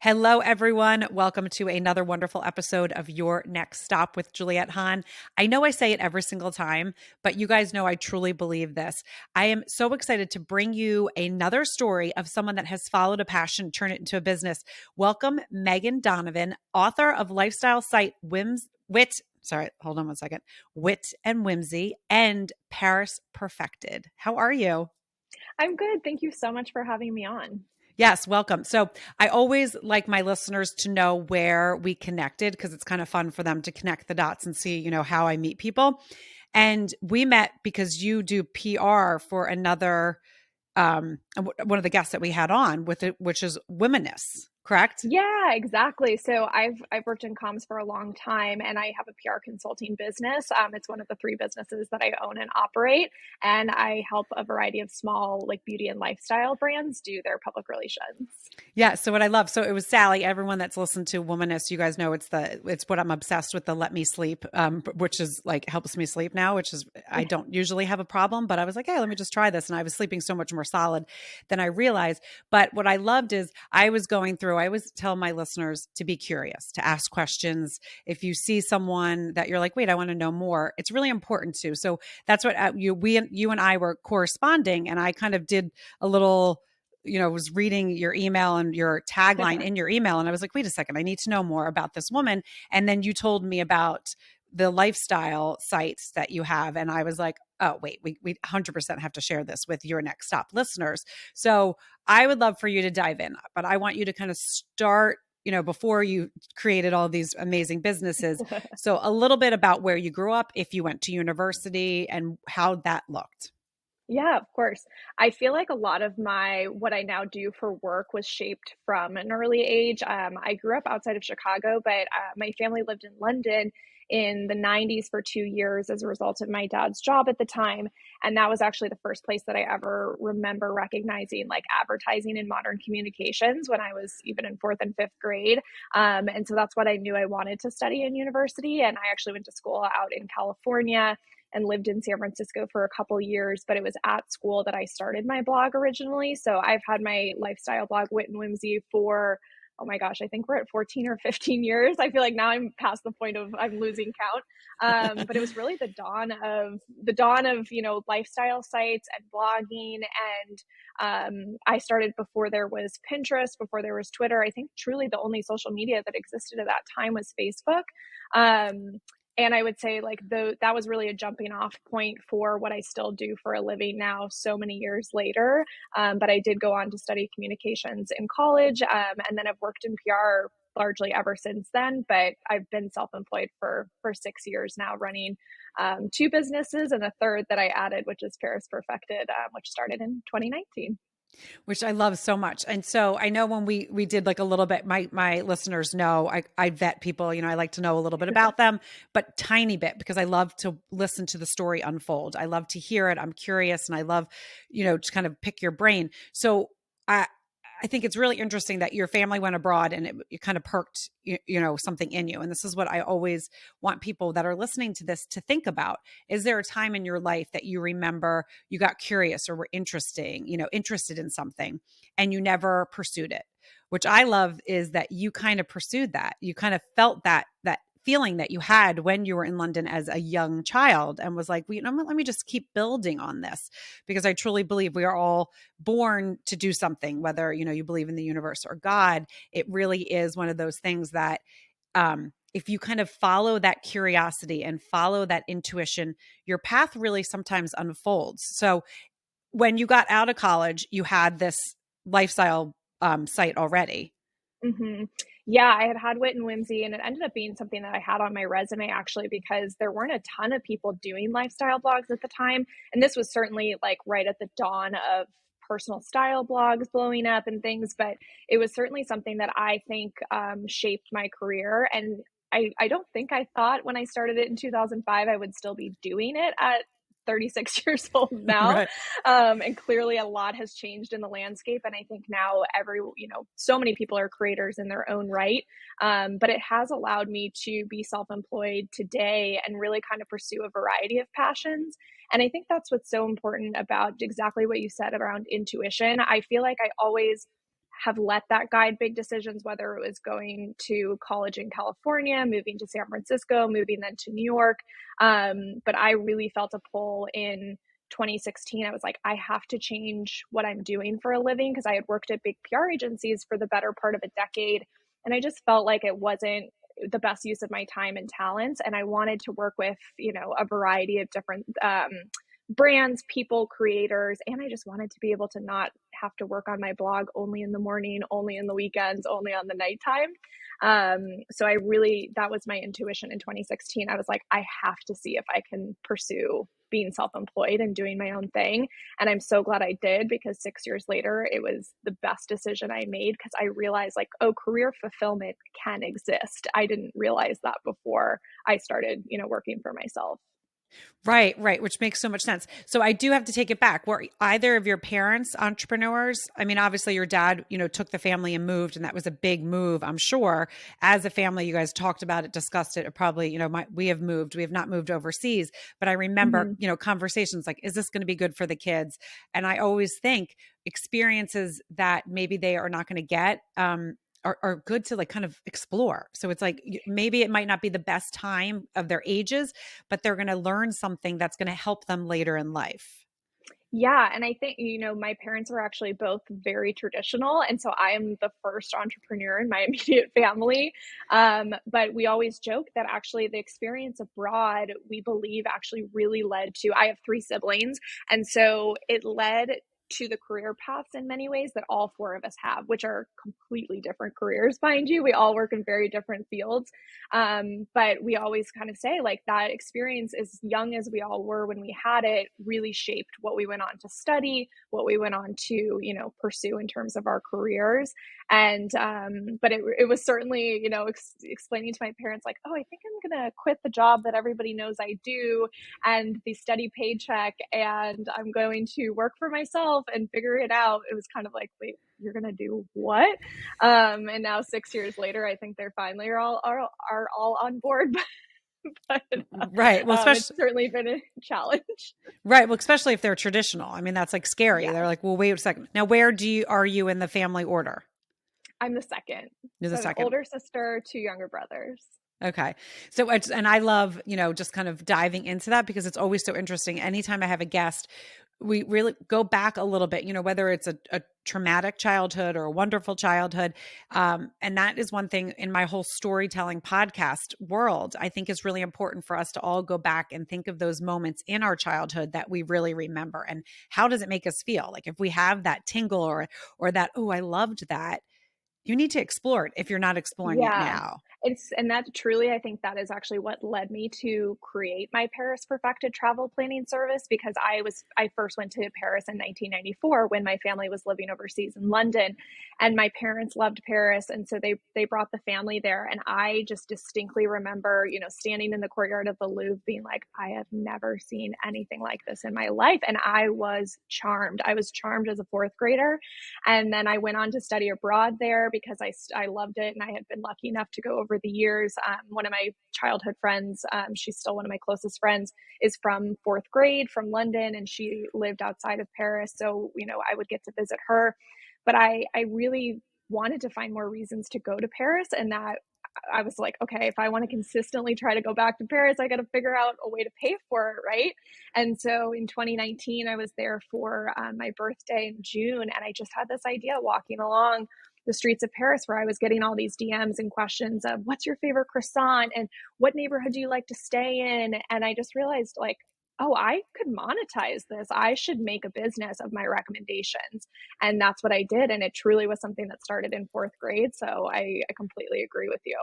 Hello, everyone. Welcome to another wonderful episode of Your Next Stop with Juliette Hahn. I know I say it every single time, but you guys know I truly believe this. I am so excited to bring you another story of someone that has followed a passion, turn it into a business. Welcome, Meghan Donovan, author of lifestyle site Wit and Whimsy and Paris Perfected. How are you? I'm good. Thank you so much for having me on. Yes, welcome. So I always like my listeners to know where we connected because it's kind of fun for them to connect the dots and see, how I meet people. And we met because you do PR for another one of the guests that we had on with it, which is Womeness, correct? Yeah, exactly. So I've worked in comms for a long time, and I have a PR consulting business. It's one of the three businesses that I own and operate, and I help a variety of small like beauty and lifestyle brands do their public relations. Yeah. So what I love, so it was Sally. Everyone that's listened to Womanist, you guys know it's what I'm obsessed with, the Let Me Sleep, which is like helps me sleep now, which is I don't usually have a problem, but I was like, hey, let me just try this, and I was sleeping so much more solid than I realized. But what I loved is I was going through. I always tell my listeners to be curious, to ask questions. If you see someone that you're like, wait, I want to know more, it's really important to. So that's what you and I were corresponding, and I kind of did a little was reading your email and your tagline in your email. And I was like, wait a second, I need to know more about this woman. And then you told me about the lifestyle sites that you have. And I was like, oh, wait, we 100% have to share this with your next stop listeners. So I would love for you to dive in, but I want you to kind of start before you created all these amazing businesses. So a little bit about where you grew up, if you went to university and how that looked. Yeah, of course. I feel like a lot of what I now do for work was shaped from an early age. I grew up outside of Chicago, but my family lived in London in the 90s for 2 years as a result of my dad's job at the time. And that was actually the first place that I ever remember recognizing like advertising in modern communications when I was even in fourth and fifth grade. And so that's what I knew I wanted to study in university. And I actually went to school out in California and lived in San Francisco for a couple years, but it was at school that I started my blog originally. So I've had my lifestyle blog, Wit and Whimsy, for oh my gosh, I think we're at 14 or 15 years. I feel like now I'm past the point of I'm losing count. But it was really the dawn of lifestyle sites and blogging, and I started before there was Pinterest, before there was Twitter. I think truly the only social media that existed at that time was Facebook. Um, and I would say like that was really a jumping off point for what I still do for a living now, so many years later. But I did go on to study communications in college, and then I've worked in PR largely ever since then. But I've been self-employed for 6 years now, running two businesses and a third that I added, which is Paris Perfected, which started in 2019. Which I love so much. And so I know when we did like a little bit, my listeners know I vet people, I like to know a little bit about them, but tiny bit because I love to listen to the story unfold. I love to hear it. I'm curious and I love, to kind of pick your brain. So I I think it's really interesting that your family went abroad and it kind of perked, something in you. And this is what I always want people that are listening to this to think about. Is there a time in your life that you remember you got curious or were interested in something and you never pursued it? Which I love is that you kind of pursued that. You kind of felt that feeling that you had when you were in London as a young child and was like, well, let me just keep building on this because I truly believe we are all born to do something, whether, you believe in the universe or God. It really is one of those things that if you kind of follow that curiosity and follow that intuition, your path really sometimes unfolds. So when you got out of college, you had this lifestyle site already. Hmm. Yeah, I had Wit and Whimsy, and it ended up being something that I had on my resume actually because there weren't a ton of people doing lifestyle blogs at the time. And this was certainly like right at the dawn of personal style blogs blowing up and things, but it was certainly something that I think shaped my career. And I don't think I thought when I started it in 2005 I would still be doing it at 36 years old now. Right. And clearly a lot has changed in the landscape. And I think now so many people are creators in their own right. But it has allowed me to be self-employed today and really kind of pursue a variety of passions. And I think that's what's so important about exactly what you said around intuition. I feel like I always have let that guide big decisions, whether it was going to college in California, moving to San Francisco, moving then to New York. But I really felt a pull in 2016. I was like, I have to change what I'm doing for a living, because I had worked at big PR agencies for the better part of a decade. And I just felt like it wasn't the best use of my time and talents. And I wanted to work with, a variety of different brands, people, creators. And I just wanted to be able to not have to work on my blog only in the morning, only in the weekends, only on the nighttime. So that was my intuition in 2016. I was like, I have to see if I can pursue being self-employed and doing my own thing. And I'm so glad I did, because 6 years later, it was the best decision I made, because I realized like, oh, career fulfillment can exist. I didn't realize that before I started, working for myself. Right, right, which makes so much sense. So I do have to take it back. Were either of your parents entrepreneurs? I mean, obviously your dad, took the family and moved, and that was a big move, I'm sure. As a family, you guys talked about it, discussed it. Probably, we have moved. We have not moved overseas, but I remember, Mm-hmm. conversations like, is this going to be good for the kids? And I always think experiences that maybe they are not going to get, are good to like kind of explore. So it's like maybe it might not be the best time of their ages, but they're going to learn something that's going to help them later in life. Yeah, and I think, my parents were actually both very traditional, and so I am the first entrepreneur in my immediate family. But we always joke that actually the experience abroad, we believe, actually really led to. I have three siblings, and so it led to the career paths in many ways that all four of us have, which are completely different careers, mind you. We all work in very different fields. But we always kind of say like that experience, as young as we all were when we had it, really shaped what we went on to study, what we went on to, pursue in terms of our careers. And, but it was certainly, explaining to my parents like, oh, I think I'm going to quit the job that everybody knows I do and the steady paycheck, and I'm going to work for myself and figure it out. It was kind of like, wait, you're going to do what? And now 6 years later, I think they're finally are all on board. But Right. Well, it's especially certainly been a challenge. right. Well, especially if they're traditional. I mean, that's like scary. Yeah, They're like, well, wait a second. Now, where are you in the family order? I'm the second. You're the So I have an second. older sister, two younger brothers. Okay. So it's, and I love, just kind of diving into that because it's always so interesting. Anytime I have a guest, we really go back a little bit, whether it's a traumatic childhood or a wonderful childhood. And that is one thing in my whole storytelling podcast world, I think is really important for us to all go back and think of those moments in our childhood that we really remember. And how does it make us feel? Like if we have that tingle or that, oh, I loved that, you need to explore it if you're not exploring it Yeah. now. And that truly, I think that is actually what led me to create my Paris Perfected travel planning service, because I first went to Paris in 1994 when my family was living overseas in London, and my parents loved Paris. And so they brought the family there. And I just distinctly remember, standing in the courtyard of the Louvre being like, I have never seen anything like this in my life. And I was charmed. I was charmed as a fourth grader. And then I went on to study abroad there because I loved it. And I had been lucky enough to go over the years. One of my childhood friends, she's still one of my closest friends, is from fourth grade from London, and she lived outside of Paris. So, I would get to visit her. But I really wanted to find more reasons to go to Paris, and that I was like, okay, if I want to consistently try to go back to Paris, I got to figure out a way to pay for it, right? And so in 2019, I was there for my birthday in June, and I just had this idea walking along the streets of Paris where I was getting all these DMs and questions of what's your favorite croissant and what neighborhood do you like to stay in? And I just realized like, oh, I could monetize this. I should make a business of my recommendations. And that's what I did. And it truly was something that started in fourth grade. So I completely agree with you.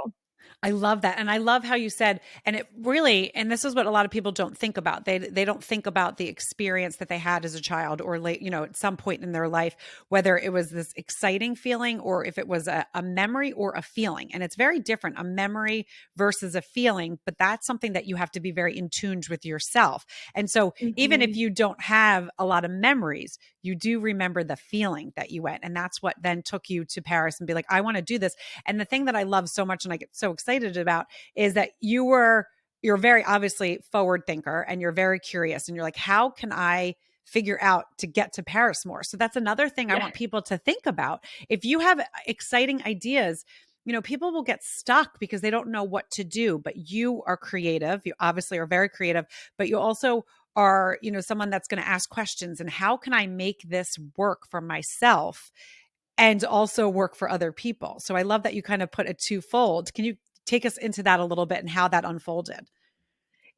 I love that. And I love how you said, and it really, and this is what a lot of people don't think about. They don't think about the experience that they had as a child or late, at some point in their life, whether it was this exciting feeling or if it was a memory or a feeling. And it's very different, a memory versus a feeling, but that's something that you have to be very in tune with yourself. And so even if Mm-hmm. you don't have a lot of memories, you do remember the feeling that you went. And that's what then took you to Paris and be like, I want to do this. And the thing that I love so much and I get so excited about is that you're very obviously forward thinker and you're very curious and you're like, how can I figure out to get to Paris more. So that's another thing I Yeah. want people to think about. If you have exciting ideas, people will get stuck because they don't know what to do, but you are creative. You obviously are very creative, but you also are, someone that's going to ask questions, and how can I make this work for myself and also work for other people? So I love that you kind of put a twofold. Can you take us into that a little bit and how that unfolded?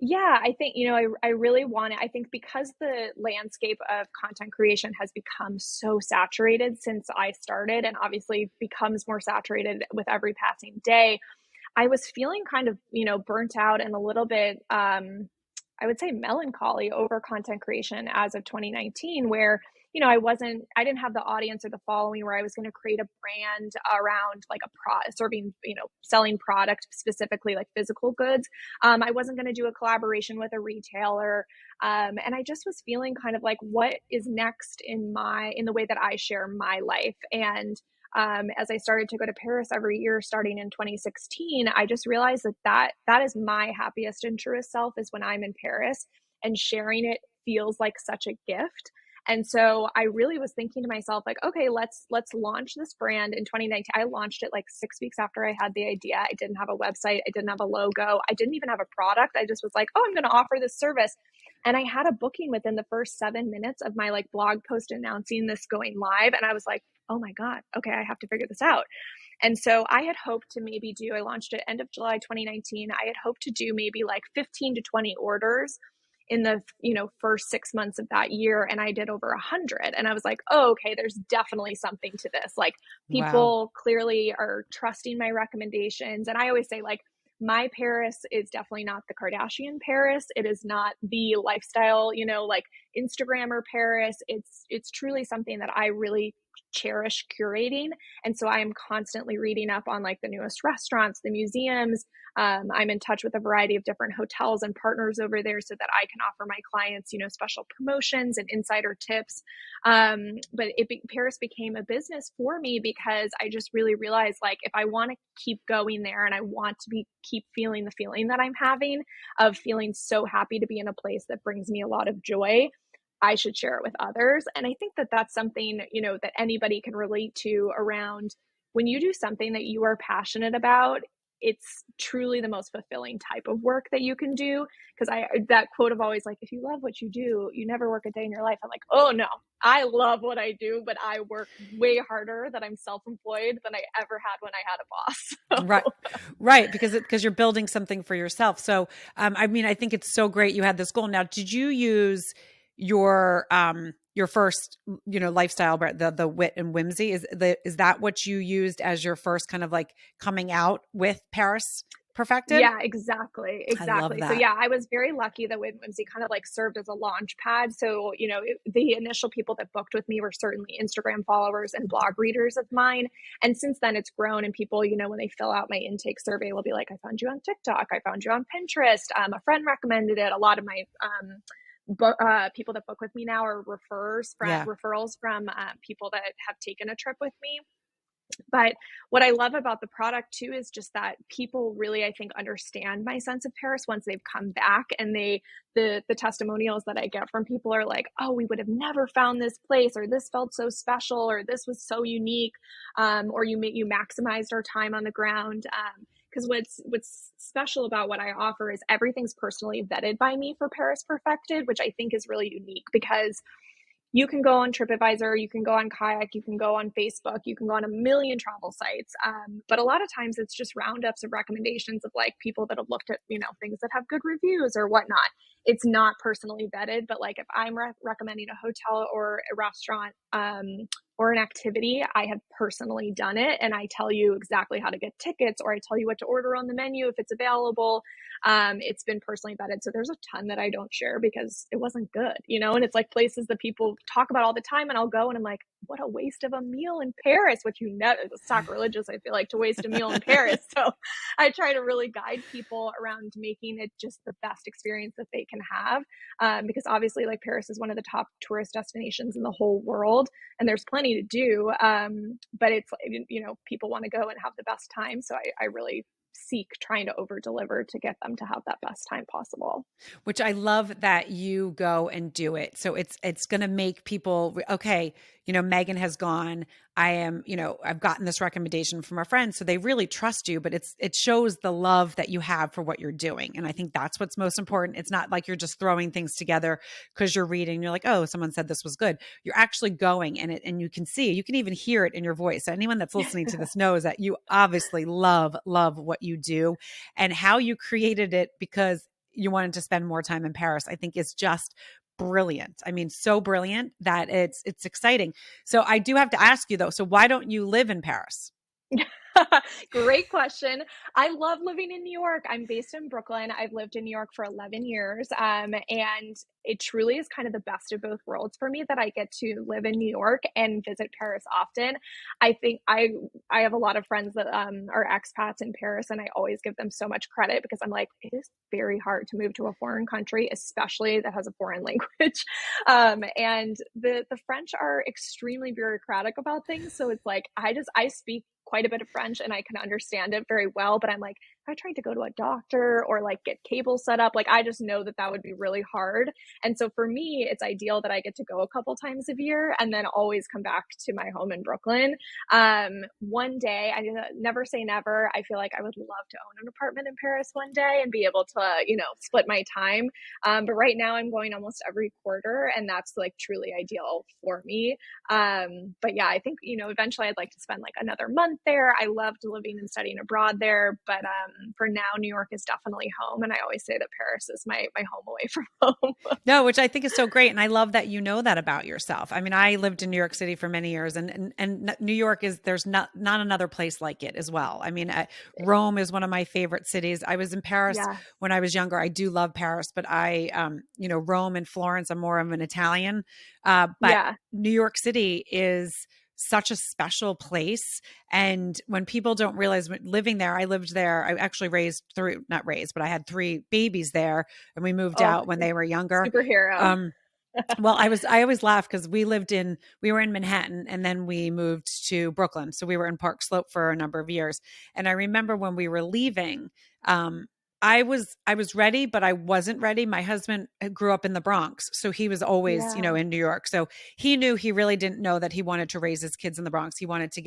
Yeah, I think, I really want it. I think because the landscape of content creation has become so saturated since I started, and obviously becomes more saturated with every passing day, I was feeling kind of, burnt out and a little bit, I would say melancholy over content creation as of 2019, where, I didn't have the audience or the following where I was going to create a brand around like serving, selling product, specifically like physical goods. I wasn't going to do a collaboration with a retailer. And I just was feeling kind of like, what is next in the way that I share my life? And as I started to go to Paris every year starting in 2016, I just realized that is my happiest and truest self, is when I'm in Paris, and sharing it feels like such a gift. And so I really was thinking to myself, like, okay, let's launch this brand in 2019. I launched it like 6 weeks after I had the idea. I didn't have a website. I didn't have a logo. I didn't even have a product. I just was like, oh, I'm going to offer this service. And I had a booking within the first 7 minutes of my like blog post announcing this going live. And I was like, oh my God, okay, I have to figure this out. And so I had hoped to I launched it end of July 2019. I had hoped to do maybe like 15 to 20 orders in the, first 6 months of that year. And I did over 100. And I was like, oh, okay, there's definitely something to this. Like, Wow. people clearly are trusting my recommendations. And I always say, like, my Paris is definitely not the Kardashian Paris. It is not the lifestyle, like Instagrammer Paris. It's truly something that I really cherish curating. And so I am constantly reading up on like the newest restaurants, the museums. I'm in touch with a variety of different hotels and partners over there so that I can offer my clients, special promotions and insider tips. But Paris became a business for me because I just really realized, like, if I want to keep going there and I want to keep feeling the feeling that I'm having of feeling so happy to be in a place that brings me a lot of joy, I should share it with others. And I think that that's something, that anybody can relate to around when you do something that you are passionate about. It's truly the most fulfilling type of work that you can do. Because that quote of always like, if you love what you do, you never work a day in your life. I'm like, oh no, I love what I do, but I work way harder that I'm self-employed than I ever had when I had a boss. Right. Right. Because you're building something for yourself. So, I mean, I think it's so great you had this goal. Now, did you use your first, lifestyle brand, the Wit and Whimsy? Is that what you used as your first kind of like coming out with Paris Perfected? Yeah, exactly. I love Exactly. So that. yeah, I was very lucky that Wit Whimsy kind of like served as a launch pad. So, the initial people that booked with me were certainly Instagram followers and blog readers of mine. And since then it's grown, and people, when they fill out my intake survey, will be like, I found you on TikTok. I found you on Pinterest. A friend recommended it. A lot of my, people that book with me now are Yeah. referrals from people that have taken a trip with me. But what I love about the product too is just that people really, I think, understand my sense of Paris once they've come back, and the testimonials that I get from people are like, oh, we would have never found this place, or this felt so special, or this was so unique, or you maximized our time on the ground. Because what's special about what I offer is everything's personally vetted by me for Paris Perfected, which I think is really unique, because you can go on TripAdvisor, you can go on Kayak, you can go on Facebook, you can go on a million travel sites. But a lot of times it's just roundups of recommendations of like people that have looked at, things that have good reviews or whatnot. It's not personally vetted, but like if I'm recommending a hotel or a restaurant, or an activity, I have personally done it, and I tell you exactly how to get tickets, or I tell you what to order on the menu if it's available. It's been personally vetted. So there's a ton that I don't share because it wasn't good, and it's like places that people talk about all the time, and I'll go and I'm like, what a waste of a meal in Paris, which it's sacrilegious, I feel like, to waste a meal in Paris. So I try to really guide people around making it just the best experience that they can have. Because obviously, like, Paris is one of the top tourist destinations in the whole world, and there's plenty to do. But it's, people want to go and have the best time. So I really seek trying to over deliver to get them to have that best time possible. Which I love that you go and do it. So it's going to make people okay, Meghan has gone. I am, I've gotten this recommendation from a friend, so they really trust you, but it shows the love that you have for what you're doing. And I think that's what's most important. It's not like you're just throwing things together because you're reading, you're like, "Oh, someone said this was good." You're actually going and you can see, you can even hear it in your voice. Anyone that's listening to this knows that you obviously love what you do and how you created it because you wanted to spend more time in Paris, I think is just brilliant. I mean, so brilliant that it's exciting. So I do have to ask you though, so why don't you live in Paris? Great question. I love living in New York. I'm based in Brooklyn. I've lived in New York for 11 years. And it truly is kind of the best of both worlds for me that I get to live in New York and visit Paris often. I think I have a lot of friends that are expats in Paris, and I always give them so much credit because I'm like, it is very hard to move to a foreign country, especially that has a foreign language. And the French are extremely bureaucratic about things. So it's like I speak quite a bit of French and I can understand it very well. But I'm like, if I tried to go to a doctor or like get cable set up, like I just know that that would be really hard. And so for me, it's ideal that I get to go a couple times a year and then always come back to my home in Brooklyn. One day, I never say never. I feel like I would love to own an apartment in Paris one day and be able to, split my time. But right now I'm going almost every quarter, and that's like truly ideal for me. But yeah, I think, eventually I'd like to spend like another month there. I loved living and studying abroad there, but for now, New York is definitely home. And I always say that Paris is my home away from home. No, which I think is so great. And I love that you know that about yourself. I mean, I lived in New York City for many years and New York there's not another place like it as well. I mean, Rome is one of my favorite cities. I was in Paris Yeah. when I was younger. I do love Paris, but Rome and Florence, I'm more of an Italian. But Yeah. New York City is such a special place. And when people don't realize living there, I lived there. I actually not raised, but I had three babies there and we moved Oh, out when they were younger. superhero. Um, well, I always laugh because we were in Manhattan and then we moved to Brooklyn. So we were in Park Slope for a number of years. And I remember when we were leaving, I was ready, but I wasn't ready. My husband grew up in the Bronx, so he was always, Yeah. in New York. So he knew he really didn't know that he wanted to raise his kids in the Bronx. He wanted to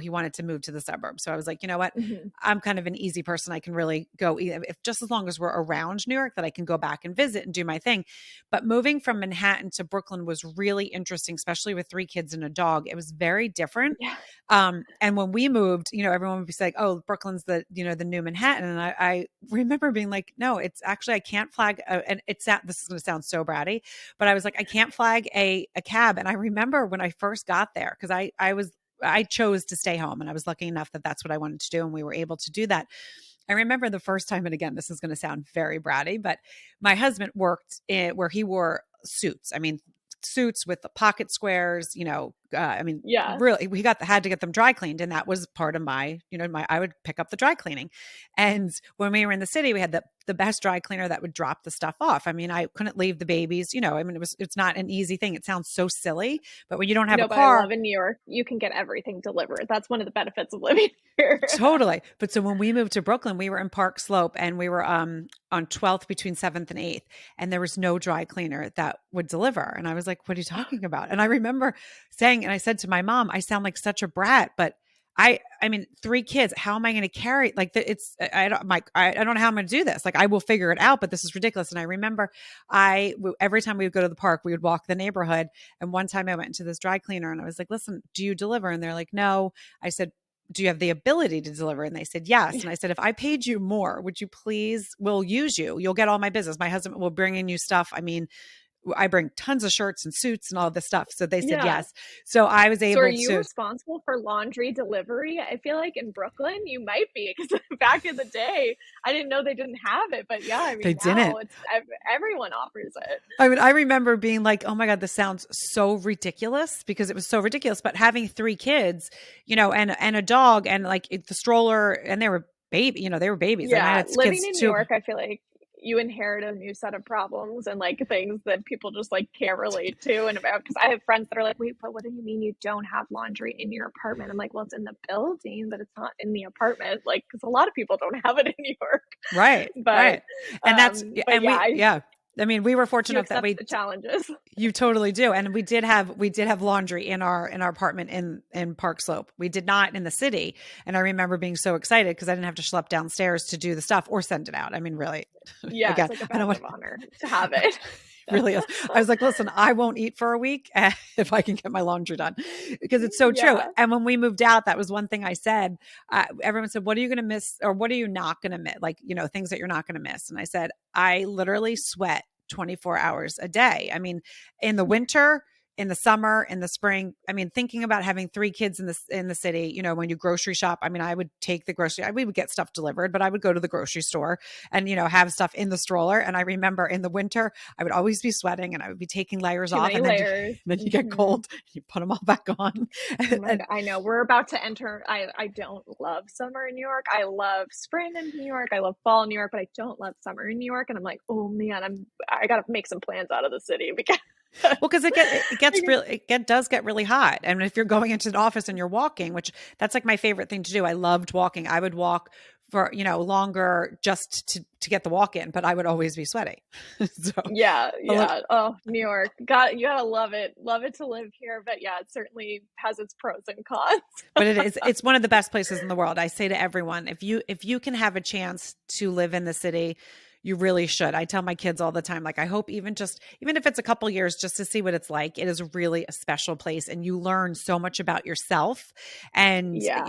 he wanted to move to the suburbs. So I was like, you know what? Hmm. I'm kind of an easy person. I can really go if just as long as we're around New York that I can go back and visit and do my thing. But moving from Manhattan to Brooklyn was really interesting, especially with three kids and a dog. It was very different. Yeah. And when we moved, everyone would be like, "Oh, Brooklyn's the new Manhattan." And I remember being like, "No, it's actually I can't flag." And this is going to sound so bratty, but I was like, "I can't flag a cab." And I remember when I first got there because I chose to stay home, and I was lucky enough that that's what I wanted to do, and we were able to do that. I remember the first time, and again, this is going to sound very bratty, but my husband worked where he wore suits. I mean, suits with the pocket squares, I mean, Yeah. really, had to get them dry cleaned. And that was part of I would pick up the dry cleaning. And when we were in the city, we had the best dry cleaner that would drop the stuff off. I mean, I couldn't leave the babies, I mean, it's not an easy thing. It sounds so silly, but when you don't have a No, but I car, love in New York, you can get everything delivered. That's one of the benefits of living here. totally. But so when we moved to Brooklyn, we were in Park Slope and we were on 12th between 7th and 8th and there was no dry cleaner that would deliver. And I was like, "What are you talking about?" And I remember saying, and I said to my mom, "I sound like such a brat, but I mean, three kids, how am I going to carry like I don't know how I'm going to do this. Like I will figure it out, but this is ridiculous." And I remember every time we would go to the park, we would walk the neighborhood. And one time I went into this dry cleaner and I was like, "Listen, do you deliver?" And they're like, "No." I said, "Do you have the ability to deliver?" And they said, "Yes." And I said, "If I paid you more, would you please, we'll use you. You'll get all my business. My husband will bring in you stuff." I mean, I bring tons of shirts and suits and all this stuff. So they said Yeah. yes. So I was So are able you to, responsible for laundry delivery? I feel like in Brooklyn you might be because back in the day I didn't know they didn't have it, but yeah, I they mean now didn't. it's everyone offers it. I mean, I remember being like, "Oh my God, this sounds so ridiculous," because it was so ridiculous. But having three kids, and a dog and like the stroller and they were they were babies. And I Yeah, had living kids in New too. York, I feel like you inherit a new set of problems and like things that people just like can't relate to. And about, because I have friends that are like, wait, but what do you mean you don't have laundry in your apartment? I'm like, well, it's in the building, but it's not in the apartment. Like, because a lot of people don't have it in New York. Right, But right. And that's, but and yeah, yeah. I mean, we were you fortunate enough that accept the challenges. you totally do. And we did have laundry in our apartment in Park Slope. We did not in the city. And I remember being so excited because I didn't have to schlep downstairs to do the stuff or send it out. I mean, really, Yeah, it's again, like a I don't badge want of honor to have it. really is. I was like, listen, I won't eat for a week if I can get my laundry done because it's so true. Yeah. And when we moved out, that was one thing I said. Everyone said, what are you going to miss? Or what are you not going to miss? Like, things that you're not going to miss. And I said, I literally sweat 24 hours a day. I mean, in the winter, in the summer, in the spring. I mean, thinking about having three kids in the city, when you grocery shop, I mean, I would take the we would get stuff delivered, but I would go to the grocery store and, have stuff in the stroller. And I remember in the winter, I would always be sweating and I would be taking layers Too off many and then, layers. then you get Hmm. cold, you put them all back on. Oh my And, God, I know we're about to enter. I don't love summer in New York. I love spring in New York. I love fall in New York, but I don't love summer in New York. And I'm like, oh man, I gotta make some plans out of the city because well, because it gets really does get really hot, and if you're going into the office and you're walking, which that's like my favorite thing to do. I loved walking. I would walk for longer just to get the walk in, but I would always be sweaty. So yeah, a little, yeah. Oh, New York, got you gotta love it to live here. But yeah, it certainly has its pros and cons. but it's one of the best places in the world. I say to everyone, if you can have a chance to live in the city, you really should. I tell my kids all the time, like, I hope even if it's a couple years just to see what it's like, it is really a special place and you learn so much about yourself and Yeah.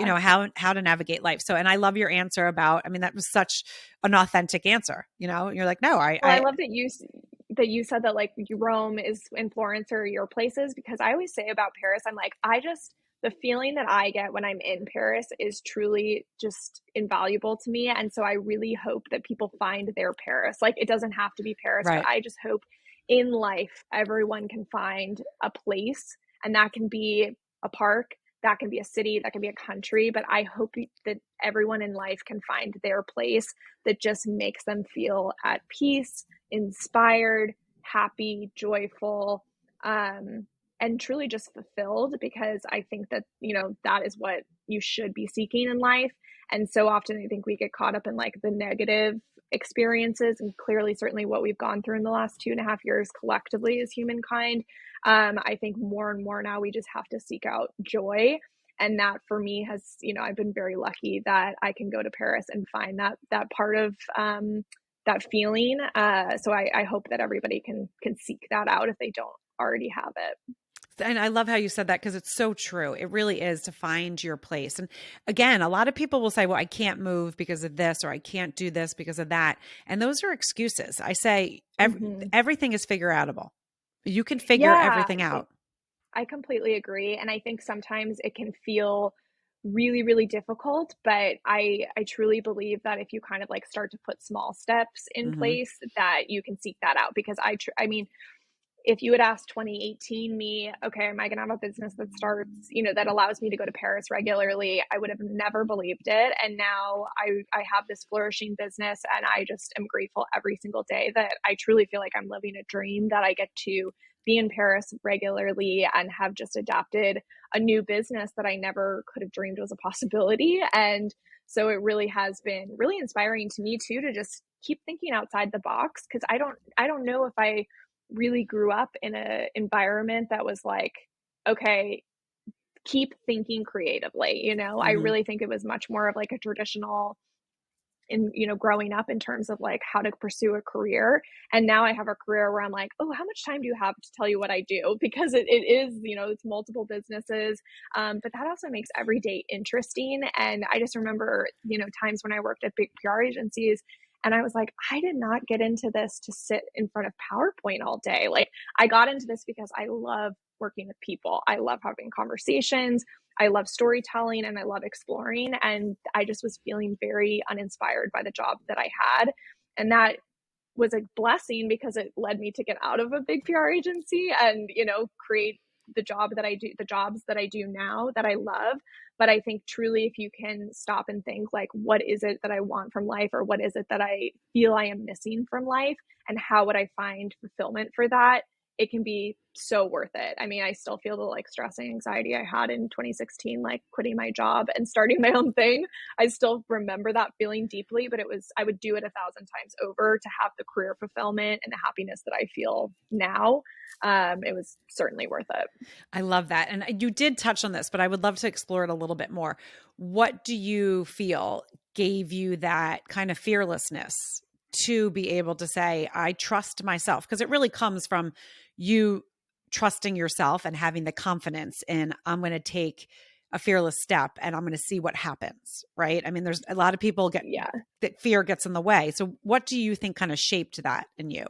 how to navigate life. So, and I love your answer about, I mean, that was such an authentic answer, you're like, no, Well, I love that you said that like Rome is in Florence or your places, because I always say about Paris, I'm like, the feeling that I get when I'm in Paris is truly just invaluable to me. And so I really hope that people find their Paris. Like it doesn't have to be Paris, but right. I just hope in life everyone can find a place, and that can be a park, that can be a city, that can be a country, but I hope that everyone in life can find their place that just makes them feel at peace, inspired, happy, joyful, and truly just fulfilled, because I think that, that is what you should be seeking in life. And so often I think we get caught up in like the negative experiences, and clearly, certainly what we've gone through in the last 2.5 years collectively as humankind. I think more and more now we just have to seek out joy. And that for me has, I've been very lucky that I can go to Paris and find that part of that feeling. So I hope that everybody can seek that out if they don't already have it. And I love how you said that because it's so true. It really is to find your place. And again, a lot of people will say, well, I can't move because of this, or I can't do this because of that. And those are excuses. I say Hmm. everything is figure outable. You can figure Yeah, everything out. I completely agree. And I think sometimes it can feel really, really difficult, but I truly believe that if you kind of like start to put small steps in Hmm. place, that you can seek that out. Because I mean, if you had asked 2018 me, okay, am I going to have a business that starts, that allows me to go to Paris regularly? I would have never believed it. And now I have this flourishing business, and I just am grateful every single day that I truly feel like I'm living a dream, that I get to be in Paris regularly and have just adapted a new business that I never could have dreamed was a possibility. And so it really has been really inspiring to me too, to just keep thinking outside the box, because I don't know if I really grew up in an environment that was like, okay, keep thinking creatively. I Hmm. really think it was much more of like a traditional in, growing up in terms of like how to pursue a career. And now I have a career where I'm like, oh, how much time do you have to tell you what I do? Because it is, it's multiple businesses. But that also makes every day interesting. And I just remember, times when I worked at big PR agencies, and I was like, I did not get into this to sit in front of PowerPoint all day. Like, I got into this because I love working with people. I love having conversations. I love storytelling and I love exploring. And I just was feeling very uninspired by the job that I had. And that was a blessing because it led me to get out of a big PR agency and, create the jobs that I do now that I love. But I think truly, if you can stop and think, like, what is it that I want from life, or what is it that I feel I am missing from life, and how would I find fulfillment for that, it can be so worth it. I mean, I still feel the like stress and anxiety I had in 2016, like quitting my job and starting my own thing. I still remember that feeling deeply, but I would do it 1,000 times over to have the career fulfillment and the happiness that I feel now. It was certainly worth it. I love that. And you did touch on this, but I would love to explore it a little bit more. What do you feel gave you that kind of fearlessness to be able to say, I trust myself? Because it really comes from you trusting yourself and having the confidence in, I'm going to take a fearless step and I'm going to see what happens. Right. I mean, there's a lot of people Yeah. that fear gets in the way. So what do you think kind of shaped that in you?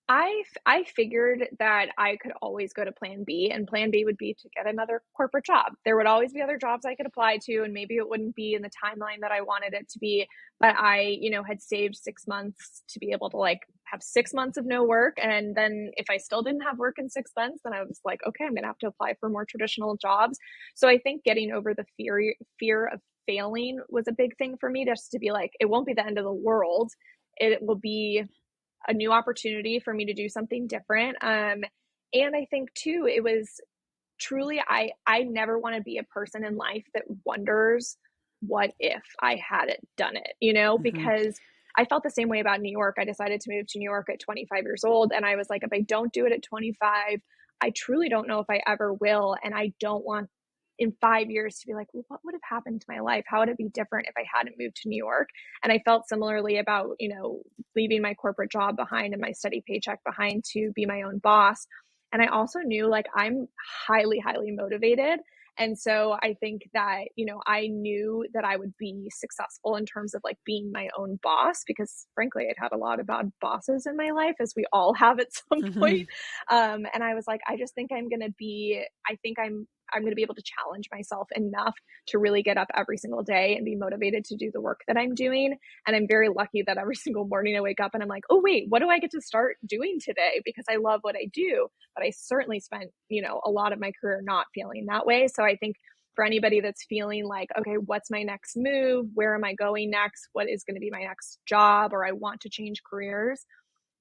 I figured that I could always go to plan B, and plan B would be to get another corporate job. There would always be other jobs I could apply to, and maybe it wouldn't be in the timeline that I wanted it to be, but I, had saved 6 months to be able to like have 6 months of no work. And then if I still didn't have work in 6 months, then I was like, okay, I'm gonna have to apply for more traditional jobs. So I think getting over the fear of failing was a big thing for me, just to be like, it won't be the end of the world. It will be a new opportunity for me to do something different. And I think too, it was truly, I never want to be a person in life that wonders what if I hadn't done it, Hmm. because I felt the same way about New York. I decided to move to New York at 25 years old. And I was like, if I don't do it at 25, I truly don't know if I ever will. And I don't want in 5 years to be like, well, what would have happened to my life? How would it be different if I hadn't moved to New York? And I felt similarly about, leaving my corporate job behind and my steady paycheck behind to be my own boss. And I also knew like I'm highly, highly motivated. And so I think that, I knew that I would be successful in terms of like being my own boss, because frankly, I'd had a lot of bad bosses in my life, as we all have at some Hmm. point. And I was like, I just think I'm going to be able to challenge myself enough to really get up every single day and be motivated to do the work that I'm doing. And I'm very lucky that every single morning I wake up and I'm like, oh, wait, what do I get to start doing today? Because I love what I do. But I certainly spent, a lot of my career not feeling that way. So I think for anybody that's feeling like, okay, what's my next move? Where am I going next? What is going to be my next job? Or I want to change careers,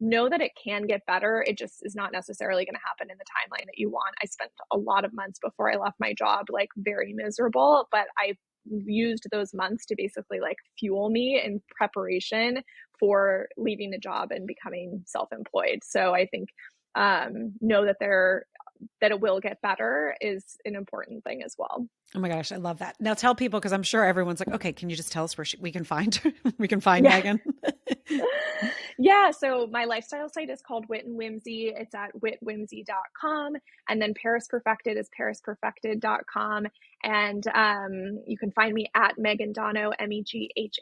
know that it can get better. It just is not necessarily going to happen in the timeline that you want. I spent a lot of months before I left my job, like very miserable, but I used those months to basically like fuel me in preparation for leaving the job and becoming self-employed. So I think know that it will get better is an important thing as well. Oh my gosh, I love that. Now tell people, because I'm sure everyone's like, okay, can you just tell us where we can find we can find Yeah. Meghan? Yeah, so my lifestyle site is called Wit and Whimsy. It's at witwhimsy.com. And then Paris Perfected is parisperfected.com. And you can find me at Meghan Dono, Meghandono,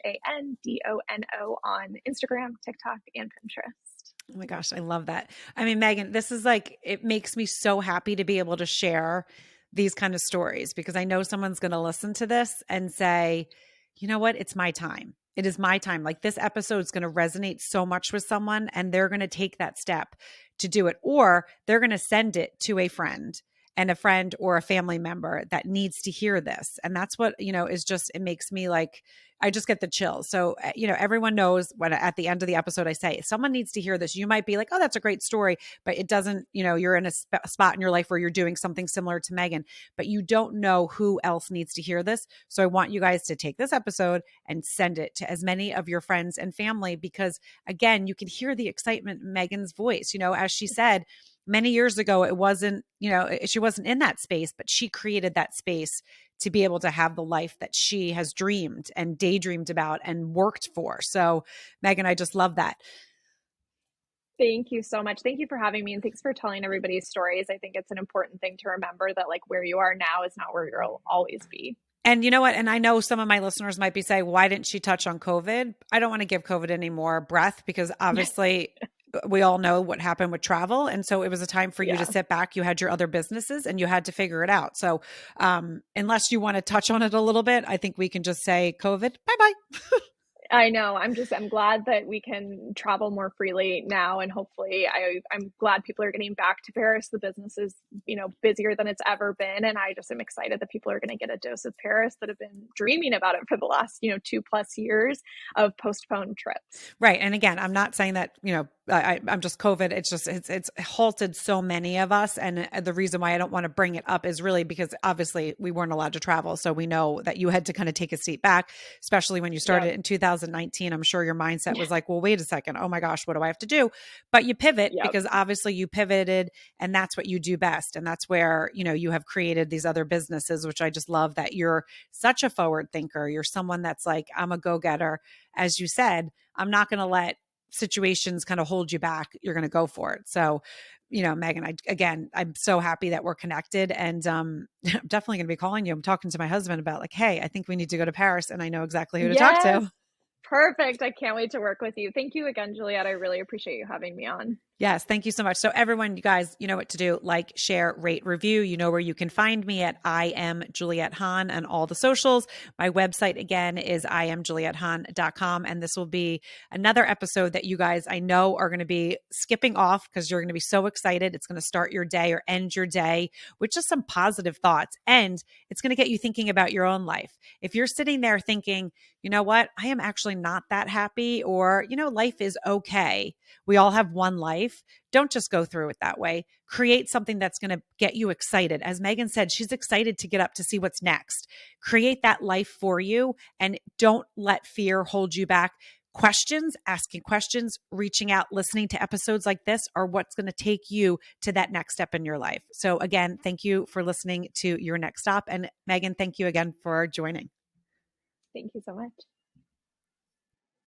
on Instagram, TikTok, and Pinterest. Oh my gosh, I love that. I mean, Meghan, this is like, it makes me so happy to be able to share these kind of stories, because I know someone's going to listen to this and say, you know what? It's my time. It is my time. Like, this episode is going to resonate so much with someone, and they're going to take that step to do it, or they're going to send it to a friend, and a friend or a family member that needs to hear this. And that's what, is just, it makes me like, I just get the chills. So, everyone knows when at the end of the episode, I say, if someone needs to hear this, you might be like, oh, that's a great story, but it doesn't, you're in a spot in your life where you're doing something similar to Meghan, but you don't know who else needs to hear this. So I want you guys to take this episode and send it to as many of your friends and family, because again, you can hear the excitement in Meghan's voice. As she said, many years ago, it wasn't, she wasn't in that space, but she created that space to be able to have the life that she has dreamed and daydreamed about and worked for. So, Meghan, I just love that. Thank you so much. Thank you for having me, and thanks for telling everybody's stories. I think it's an important thing to remember that like where you are now is not where you'll always be. And you know what? And I know some of my listeners might be saying, why didn't she touch on COVID? I don't want to give COVID any more breath, because obviously we all know what happened with travel. And so it was a time for you to Yeah. sit back. You had your other businesses and you had to figure it out. So unless you want to touch on it a little bit, I think we can just say COVID, bye bye. I know. I'm glad that we can travel more freely now. And hopefully I'm glad people are getting back to Paris. The business is, busier than it's ever been. And I just am excited that people are going to get a dose of Paris that have been dreaming about it for the last, 2+ years of postponed trips. Right. And again, I'm not saying that, I'm just COVID. It's just, it's halted so many of us. And the reason why I don't want to bring it up is really because obviously we weren't allowed to travel. So we know that you had to kind of take a seat back, especially when you Yep. started in 2019. I'm sure your mindset was like, well, wait a second. Oh my gosh, what do I have to do? But you pivot Yep. because obviously you pivoted and that's what you do best. And that's where, you have created these other businesses, which I just love that you're such a forward thinker. You're someone that's like, I'm a go-getter. As you said, I'm not going to let situations kind of hold you back. You're going to go for it. So, Meghan, I'm so happy that we're connected, and I'm definitely going to be calling you. I'm talking to my husband about like, hey, I think we need to go to Paris, and I know exactly who to talk Yes. to. Perfect. I can't wait to work with you. Thank you again, Juliet. I really appreciate you having me on. Yes, thank you so much. So everyone, you guys, you know what to do. Like, share, rate, review. You know where you can find me at I am Juliet Hahn and all the socials. My website again is iamjuliethahn.com. And this will be another episode that you guys I know are going to be skipping off because you're going to be so excited. It's going to start your day or end your day with just some positive thoughts. And it's going to get you thinking about your own life. If you're sitting there thinking, you know what, I am actually not that happy, or, life is okay. We all have one life. Don't just go through it that way. Create something that's going to get you excited. As Meghan said, she's excited to get up to see what's next. Create that life for you and don't let fear hold you back. Questions, asking questions, reaching out, listening to episodes like this are what's going to take you to that next step in your life. So, again, thank you for listening to Your Next Stop. And Meghan, thank you again for joining. Thank you so much.